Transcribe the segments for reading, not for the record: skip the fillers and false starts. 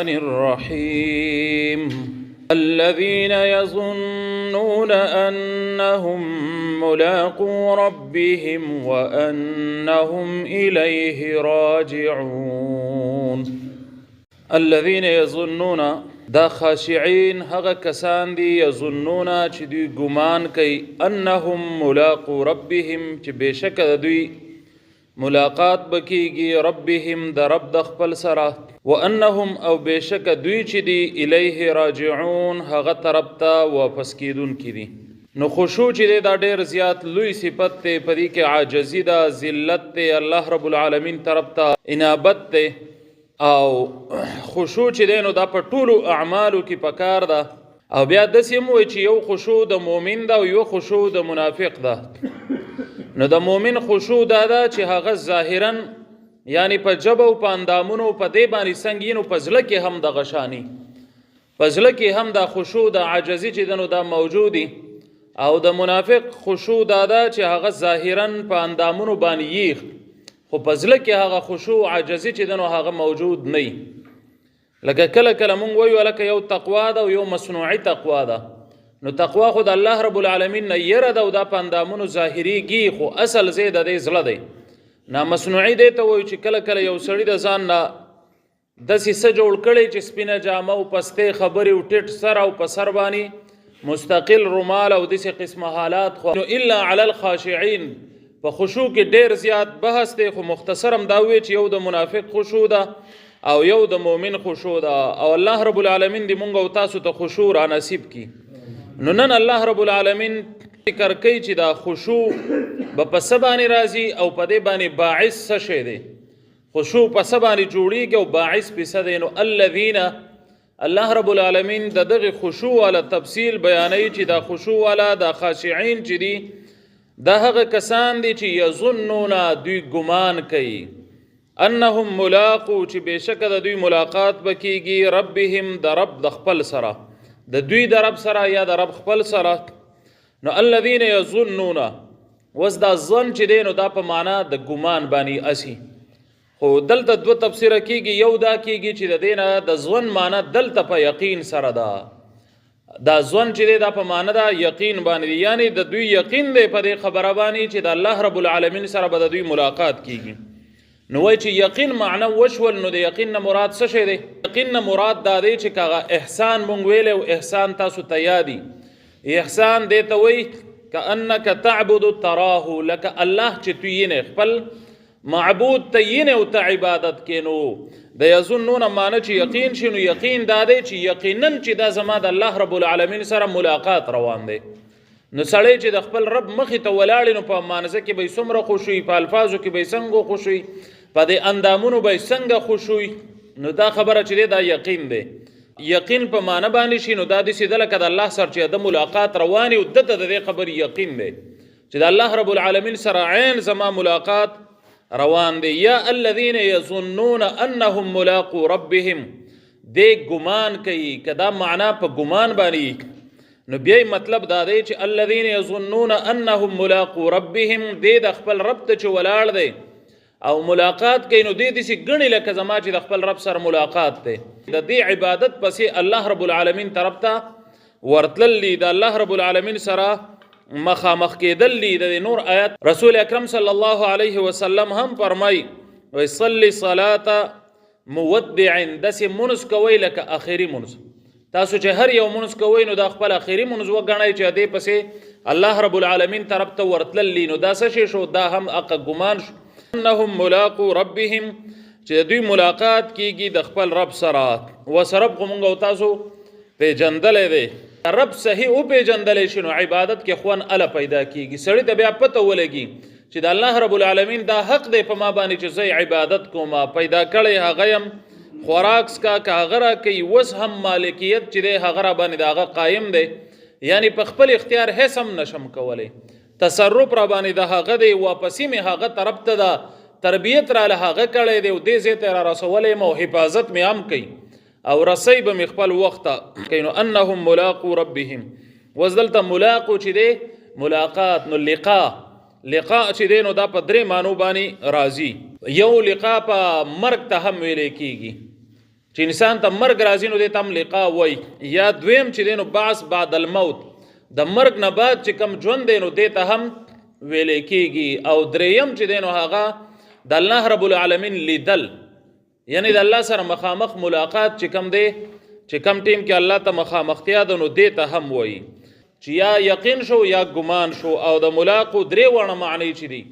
الرحيم الذين يظنون أنهم ملاقو ربهم وأنهم إليه راجعون. الذين يظنون دا خاشعين هغه کسان دي یظنون چې دوی ګمان کوي انهم ملاقو ربهم چې بشک دوی ملاقات بکیږي ربهم د رب د خپل سره وانهم او بشک دوی چې دی الیه راجعون هغه طرف ته واپس کیدونکي دي. نو خشوع چې دا ډیر زیات لوی صفت ته پدې کې عاجزی دا ذلت ته الله رب العالمین طرف ته انابت ته او خشوع چې دی نو دا په ټولو اعمالو کې پکار ده. او بیا داسې هم وایي چې یو خشوع د مؤمن ده او یو خشوع د منافق ده. نو د مؤمن خشوع دا ده چې هغه ظاهرا یعنی په جبه او په اندامونو په دې باندې سنګین او په زړه کې هم د غشانی په زړه کې هم د خشوع د عاجزي چې دنو دا موجودي. او د منافق خشوع دا ده چې هغه ظاهرا په اندامونو باندې یخ خو په زړه کې هغه خشوع عاجزي چې دنو هغه موجود نه. لکه کله کله مونږ وایو لکه یو تقوا ده او یو مصنوعي تقوا ده. نو تقوا خود الله رب العالمین نه یره ده او دا په اندامونو ظاهریږي خو اصل زی د دې زړه دی. نا مصنوعي دی ته وایو چې کله کله یو سړی د ځان نه داسې څه جوړ کړی چې سپینه جامه او پستې خبرې او ټیټ سر او په سر باندې مستقل رومال او داسې قسمه حالات خو نو الا علی الخاشعین په خشوع کې ډیر زیات بحث دی. خو مختصرم دا وی چې یو د منافق خشوع ده او یو د مؤمن خشوع ده. او الله رب العالمین دې مونږ او تاسو ته خشوع را نصیب کی. نو نن الله رب العالمین ذکر کوي چې دا خشوع په سبانی راځي او په دې باندې باعث څه شي دی. خشوع په سبانی جوړیږي او باعث په څه دی. نو الذین الله رب العالمین د دغه خشوع ولا تفصیل بیانوي چې دا خشوع ولا د خاشعين چې دي دا هغه کسان دي چې یظنون دوی ګمان کوي انهم ملاقو چې بشک د دوی ملاقات بکیږي ربهم د رب د خپل سره د دوی د رب سره یا د رب خپل سره. نو الذين يظنون وز دا ظن چې دی نو دا په معنا د ګمان باندې اسی. خو دلته دو تفسیر کیږي. یو دا کیږي چې د دینه د ظن معنا دلته په یقین سره ده. دا ظن چې دی دا په معنا دا یقین باندې یعنی د دوی یقین دی په دې خبره باندې چې د الله رب العالمین سره به د دوی ملاقات کیږي. نو وای چې یقین معنا وشول نو د یقین نه مراد څه شی دی؟ یقین نه مراد دا دی چې کاغه احسان مونږ ویل او احسان تاسو ته یادي. احسان دی ته وای کأنک تعبد تراه لك الله چې تو یې نه خپل معبود ته یې نه او ته عبادت کینو. د یظنون معنی چې یقین شنو یقین دا دی چې یقینا چې دا زما د الله رب العالمین سره ملاقات روان دی. نو سړی چې د خپل رب مخې ته ولاړ نو په مانزه کې به څومره خوشوي په الفاظو کې به څنګه خوشوي په دې اندامونو به څنګه خوشوي. نو دا خبره چې دا یقین دی. یقین په معنی باندې شي نو دا د سیدل کده الله سره چې د ملاقات رواني او د دې خبر یقین دی چې د الله رب العالمین سره عین زما ملاقات روان دی. یا الذين يظنون انهم ملاقو ربهم دې ګمان کوي کدا معنا په ګمان باندې. نو بیا مطلب دا دی چې الذين يظنون انهم ملاقو ربهم دې د خپل رب ته چې ولاړ دی او ملاقات کوي نو دې دې ګڼي لکه زما چې د خپل رب سره ملاقات دی. د دې عبادت پسې الله رب العالمین طرف ته ورتللی د الله رب العالمین سره مخامخ کېدلی. د نور آیات رسول اکرم صلی الله علیه وسلم هم فرمای ويصلي صلاه مودع دسه منس کوي لکه اخیری منس. تاسو چې هر یو منس کوي نو د خپل اخیری منس وګڼئ چې دې پسې الله رب العالمین طرف ته ورتللی. نو دا څه شو دا هم اق ګمان شو انهم ملاقو ربهم چې دوی ملاقات کیږي د خپل رب سره. وسرب کومګ او تاسو په جندل دی رب صحیح او په جندل شنو عبادت کې خوان ال پیدا کیږي. سړی د بیا پته ولګي چې د الله رب العالمین دا حق دی په ما باندې چې زه عبادت کوم پیدا کړی هغه يم خوراکس کا هغه کوي وس هم مالکیت چې دی هغه باندې داغه قائم دی یعنی په خپل اختیار هیڅ هم نشم کولای. تصرف را باندې د هغه دی واپسی می هغه طرف ته دا تربیت را له هغه کړی دی او دې زه ته را رسولې مو حفاظت می هم کوي او رسی به مخبل وخت کینو انهم ملاقو ربهم. وزدلته ملاقو چې دی ملاقات نو لقاء چې دی نو دا په درې معنی باندې راځي. یو لقاء په مرګ ته هم ویل کیږي چې انسان ته مرګ راځي نو دې ته هم لقاء وایي. یا دویم چې دی نو بعث بعد الموت، د مرګ نه بعد چې کم ژوند دی نو دې ته هم ویلې کېږي. او دریم چې دی نو هغه د الله رب العالمین لیدل، یعنی د الله سره مخامخ ملاقات چې کم دی، چې کم ټیم کې الله ته مخامختیا ده نو دې ته هم وایي. چې یا یقین شو یا ګمان شو. او د ملاقو درې واړه معنی چې دي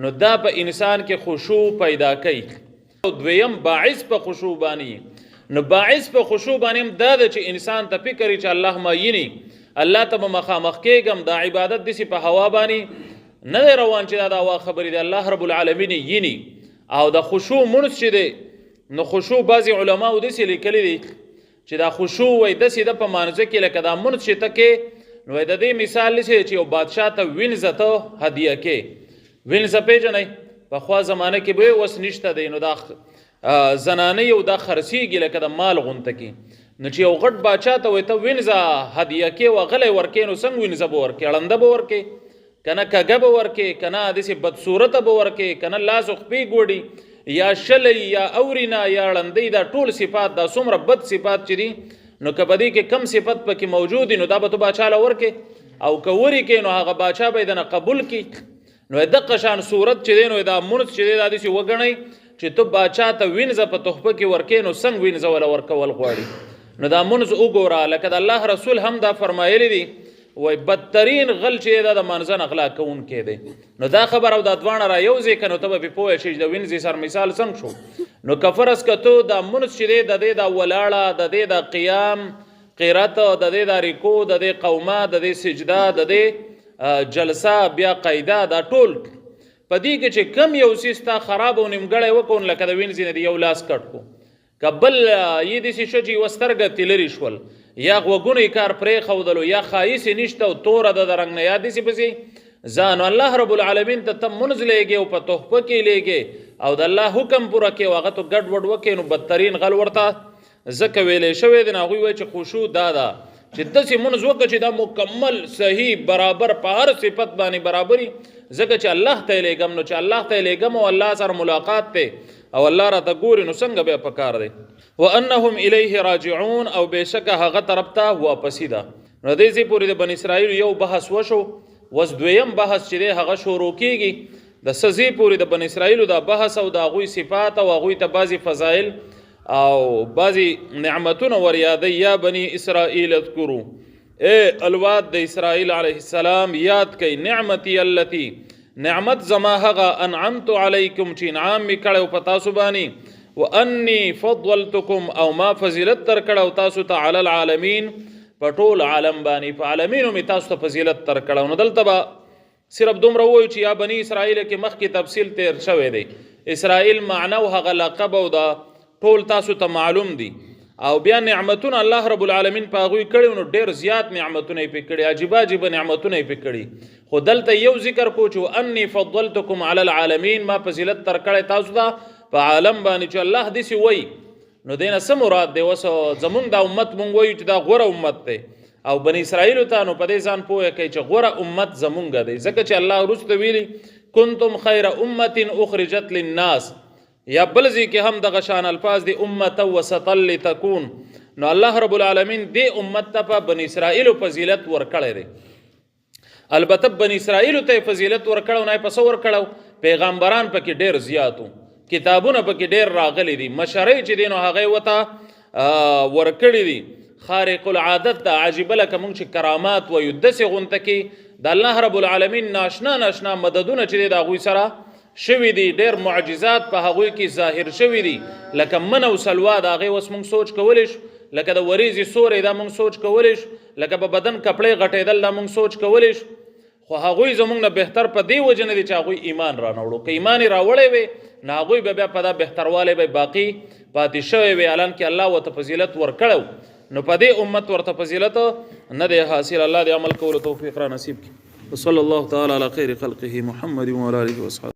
نو دا په انسان کې خشوع پیدا کوي. دویم باعث په خشوع باندې، نو باعث په خشوع باندې دا ده چې انسان ته فکر چې الله ما یینی، الله ته مخامخ کېږم، دا عبادت دسی په هوا باندې نه دی روان چې دا د هوا خبرې دی، الله رب العالمین یینی. او د خشوع منځ چې دی نو خشوع بعضې علماو داسې لیکلی دی چې دا خشوع وایي داسې ده په مانځه کې لکه دا منځ چې ته کې نو د دې مثال لسی چې یو بادشاه ته وینځه ته هدیه کې. وینځه پیژنئ؟ پخوا زمانه کې به اوس نشته دی. نو دا زنانه یو دا خرڅېږي لکه د مال غونته کې. نو چې یو غټ بادشاه ته وایي ته وینځه هدیه کې و غلی ورکې نو څنګه وینځه به ورکې؟ اړنده به ورکې، که نه کږه به ورکې، که نه داسې بدصورته به ورکې، که نه لاس و خپې ګوډي یا شلی یا اورینه یا اړندۍ، دا ټول صفات دا څومره بد صفات چې دي نو که په دې کې کم صفت پکې موجود دي نو دا به ته باچا له ورکې. او که ورکې نو هغه باچا به یې دنه قبول کړي. نو دقه شان صورت چې دی نو دا منځ چې دی دا داسې وګڼئ چې ته باچا ته وینځه په تحفه کې ورکې نو څنګه وینځه وله ورکول غواړي. نو دا منځ وګوره، لکه د الله رسول هم دا فرمایلی دی وای بدترین غل چې دا د مانځه نه غلا کوونکی دی. نو دا خبر او دا دواړه را یو ځای که نو ته به پرې پوه شې چې د وینځې سر مثال څنګه شو. نو که فرض که ته دا منځ چې دی د دې دا ولاړه، د دې دا قیام قرت، د دې دا رکوع، د دې قومه، د دې سجده، د دې جلسه، بیا قاعده، دا ټول په دې کې چې کم یو څیز تا خراب او نیمګړی وکړو لکه د وینځې نه د یو لاس کټ کو، که بل یې داسې شو چې یوه سترګه ترې لرې شول، یا غوږونه یې کار پرېښودلو، یا ښایست یې نشته او توره ده د رنګ نه، یا داسې پسې ځان الله رب العالمین ته منځ لیږې او په تحفه کې لیږې او د الله حکم پوره کې او هغه ته ګډ وډ وکړې نو بدترین غل ورته ځکه ویلی شوی دی. نو هغوی وایي چې خشوع دا ده چې داسې منځ وکړه چې دا مکمل صحیح برابر په هر صفت باندې برابري، ځکه چې الله ته یې لیږم. نو چې الله ته یې لیږم او الله سره ملاقات دی او الله راته ګوري نو څنګه بیا پکار دی. وانهم الیه راجعون، او بېشکه هغه طرف ته واپسي ده. نو دې ځای پورې د بني اسرائیل یو بحث وشو. وس دویم بحث چې دی هغه شروع کېږي د څه ځای پورې د بني اسرائیلو دا بحث او د هغوی صفات او هغوی ته بعضې فضایل او بعضې نعمتونه ور یادوي. یا بني اسرائیل اذکرو، الواد د اسرائیل علیه السلام یاد کوي، نعمتي التي نعمت زما هغه انعمت علیکم چې انعام مې کړی په تاسو باندې، وانی فضلتکم او ما فضیلت در کړی تاسو ته علی العالمین په ټول عالم باندې، په عالمینو مې تاسو ته فضیلت در کړی. نو دلته به صرف دومره ووایو چې یا بني اسرائیل کې مخکې تفصیل تیر شوی دی. اسرائیل معنی او هغه لقب او دا ټول تاسو ته معلوم دي. او بیا نعمتونه الله رب العالمین په هغوی کړي نو ډېر زیات نعمتونه یې پرې کړي، عجیبه عجیبه نعمتونه یې پرې کړي. خو دلته یو ذکر کو چې انی فضلتکم علی العالمین، ما فضیلت تر کړی تاسو ته په عالم باندې. چې الله داسې وایي نو دی نه څه مراد دی؟ اوس زمونږ دا امت مونږ وایو چې دا غوره امت دی او بني اسرائیلو ته نو په دې ځان پوهه کوي چې غوره امت زمونږ دی، ځکه چې الله وروسته ویلي کنتم خیر امة اخرجت للناس. یا بلځي کې هم دغه شان الفاظ دی امة وسطا لتكون. نو الله رب العالمین دې امت ته په بني اسرائیلو فضیلت ورکړی دی. البته بني اسرائیلو ته فضیلت ورکړو نه په څه ورکړو؟ پیغمبران پکې ډېر زیاتو، کتابونه پکې ډېر راغلي دي، مشرۍ چې دی نو هغه یې ورته ورکړي دي خارق العادت ده، عجیبه لکه موږ چې کرامات وایو داسې غونته کې د الله رب العالمین ناشنا ناشنا مددونه چې دی د هغوی سره شوي دي، ډېر معجزات په هغوی کې ظاهر شوي دي، لکه من او سلوا د هغې اوس موږ سوچ کولی شو، لکه د وریځې سوری دا موږ سوچ کولی شو، لکه په بدن کپړې غټېدل دا موږ سوچ کولی شو. خو هغوی زموږ نه بهتر په دې وجه نه دي چې هغوی ایمان را نه وړو. که ایمان یې راوړی وی نو هغوی به بیا په دا بهتروالی به باقي پاتې شوی وی، الان کې الله ورته فضیلت ورکړو نو په دې امت ورته فضیلت نه دی حاصل. الله دې عمل کولو توفیق را نصیب کړي. وصلی الله تعالی علی خیر خلقه محمد وعلى آله وصحبه.